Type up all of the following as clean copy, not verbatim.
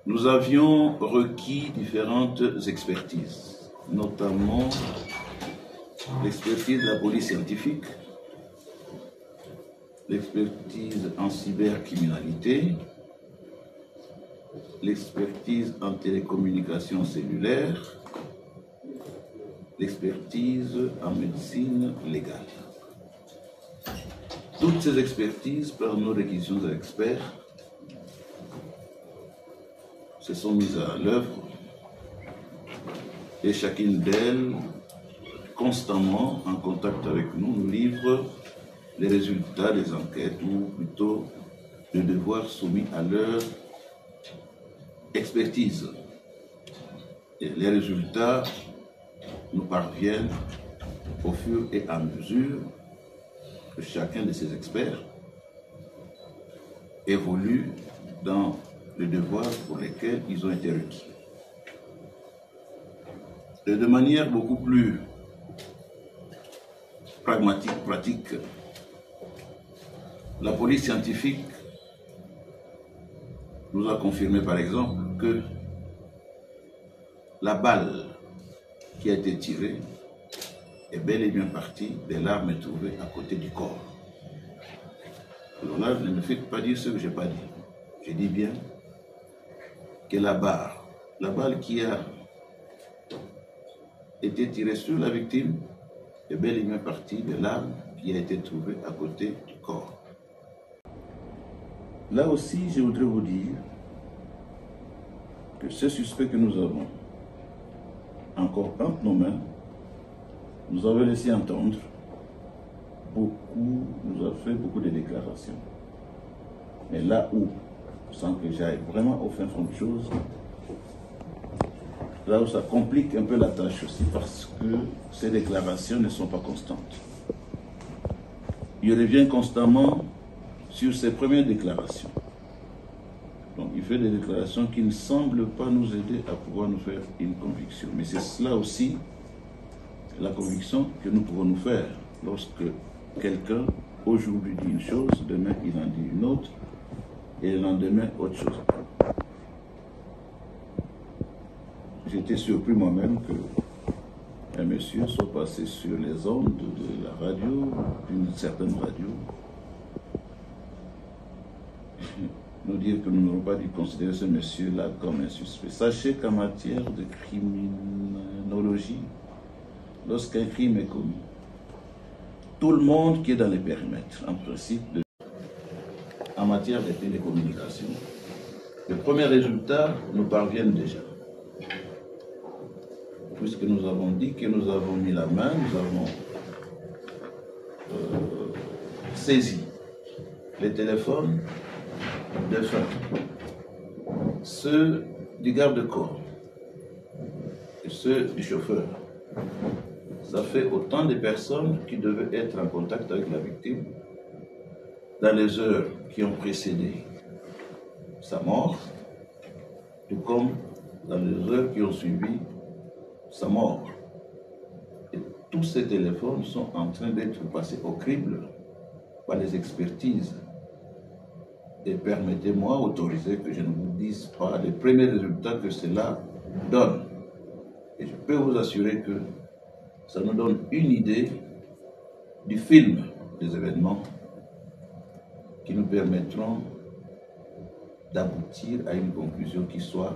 Nous avions requis différentes expertises, notamment l'expertise de la police scientifique, l'expertise en cybercriminalité, l'expertise en télécommunications cellulaires, l'expertise en médecine légale. Toutes ces expertises, par nos réquisitions d'experts, se sont mises à l'œuvre et chacune d'elles, constamment en contact avec nous, nous livre les résultats des enquêtes, ou plutôt le devoir soumis à leur expertise. Et les résultats nous parviennent au fur et à mesure que chacun de ces experts évolue dans le devoir pour lesquels ils ont été requis. Et de manière beaucoup plus pragmatique, pratique, la police scientifique nous a confirmé par exemple que la balle qui a été tirée est bel et bien partie des larmes trouvées à côté du corps. Alors là, ne me faites pas dire ce que je n'ai pas dit. Je dis bien que la balle qui a été tirée sur la victime est bel et bien partie de l'arme qui a été trouvée à côté du corps. Là aussi, je voudrais vous dire que ce suspect que nous avons encore entre nos mains nous avait laissé entendre nous a fait beaucoup de déclarations. Mais là où, sans que j'aille vraiment au fin fond de choses, là où ça complique un peu la tâche aussi, parce que ces déclarations ne sont pas constantes. Il revient constamment sur ses premières déclarations. Donc il fait des déclarations qui ne semblent pas nous aider à pouvoir nous faire une conviction. Mais c'est cela aussi, la conviction que nous pouvons nous faire lorsque quelqu'un aujourd'hui dit une chose, demain il en dit une autre, et le lendemain autre chose. J'étais surpris moi-même qu'un monsieur soit passé sur les ondes de la radio, d'une certaine radio, nous dire que nous n'aurons pas dû considérer ce monsieur-là comme un suspect. Sachez qu'en matière de criminologie, lorsqu'un crime est commis, tout le monde qui est dans les périmètres, en principe, en matière de télécommunications, les premiers résultats nous parviennent déjà. Puisque nous avons dit que nous avons mis la main, nous avons saisi les téléphones de fin, ceux du garde-corps et ceux du chauffeur. Ça fait autant de personnes qui devaient être en contact avec la victime dans les heures qui ont précédé sa mort, tout comme dans les heures qui ont suivi sa mort. Et tous ces téléphones sont en train d'être passés au crible par les expertises. Et permettez-moi, autorisez que je ne vous dise pas les premiers résultats que cela donne. Et je peux vous assurer que ça nous donne une idée du film des événements qui nous permettront d'aboutir à une conclusion qui soit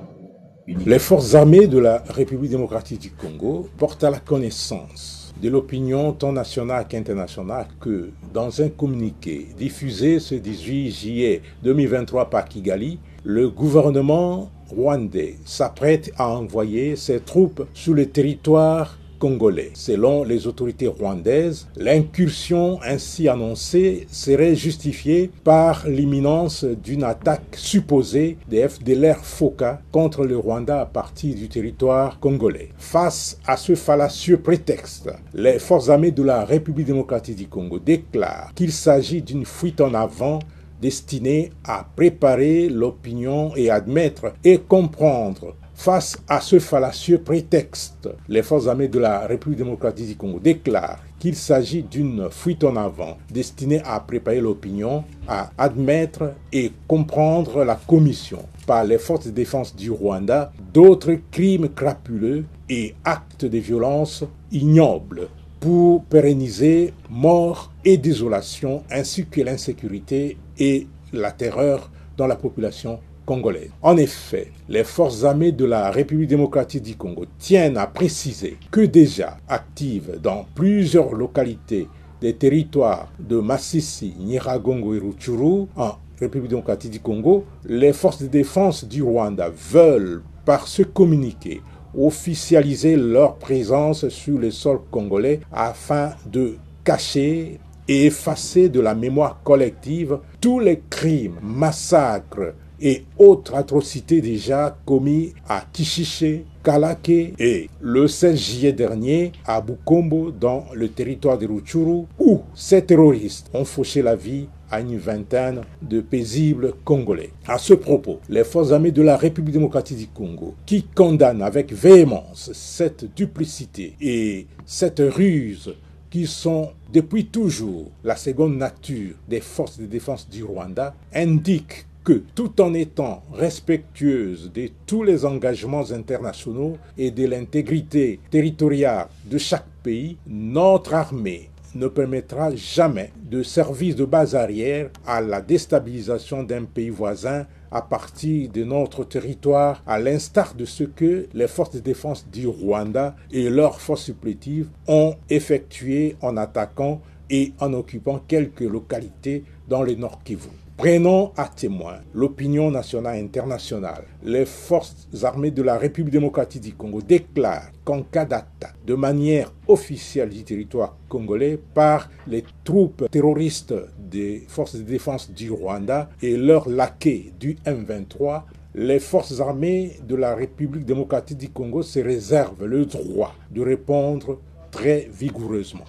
unique. Les forces armées de la République démocratique du Congo portent à la connaissance de l'opinion tant nationale qu'internationale que, dans un communiqué diffusé ce 18 juillet 2023 par Kigali, le gouvernement rwandais s'apprête à envoyer ses troupes sur le territoire congolais. Selon les autorités rwandaises, l'incursion ainsi annoncée serait justifiée par l'imminence d'une attaque supposée des FDLR Foka contre le Rwanda à partir du territoire congolais. Face à ce fallacieux prétexte, les forces armées de la République démocratique du Congo déclarent qu'il s'agit d'une fuite en avant destinée à préparer l'opinion et admettre et comprendre. Face à ce fallacieux prétexte, les forces armées de la République démocratique du Congo déclarent qu'il s'agit d'une fuite en avant destinée à préparer l'opinion à admettre et comprendre la commission par les forces de défense du Rwanda d'autres crimes crapuleux et actes de violence ignobles pour pérenniser mort et désolation ainsi que l'insécurité et la terreur dans la population congolaise. En effet, les forces armées de la République démocratique du Congo tiennent à préciser que déjà actives dans plusieurs localités des territoires de Masisi, Nyiragongo et Rutshuru en République démocratique du Congo, les forces de défense du Rwanda veulent, par ce communiqué, officialiser leur présence sur le sol congolais afin de cacher et effacer de la mémoire collective tous les crimes, massacres et autres atrocités déjà commis à Kishiché, Kalake et le 16 juillet dernier à Bukombo dans le territoire de Rutshuru où ces terroristes ont fauché la vie à une vingtaine de paisibles Congolais. À ce propos, les forces armées de la République démocratique du Congo, qui condamnent avec véhémence cette duplicité et cette ruse qui sont depuis toujours la seconde nature des forces de défense du Rwanda, indiquent que, tout en étant respectueuse de tous les engagements internationaux et de l'intégrité territoriale de chaque pays, notre armée ne permettra jamais de servir de base arrière à la déstabilisation d'un pays voisin à partir de notre territoire, à l'instar de ce que les forces de défense du Rwanda et leurs forces supplétives ont effectué en attaquant et en occupant quelques localités dans le Nord Kivu. Prenons à témoin l'opinion nationale et internationale. Les forces armées de la République démocratique du Congo déclarent qu'en cas d'attaque de manière officielle du territoire congolais par les troupes terroristes des forces de défense du Rwanda et leurs laquais du M23, les forces armées de la République démocratique du Congo se réservent le droit de répondre très vigoureusement.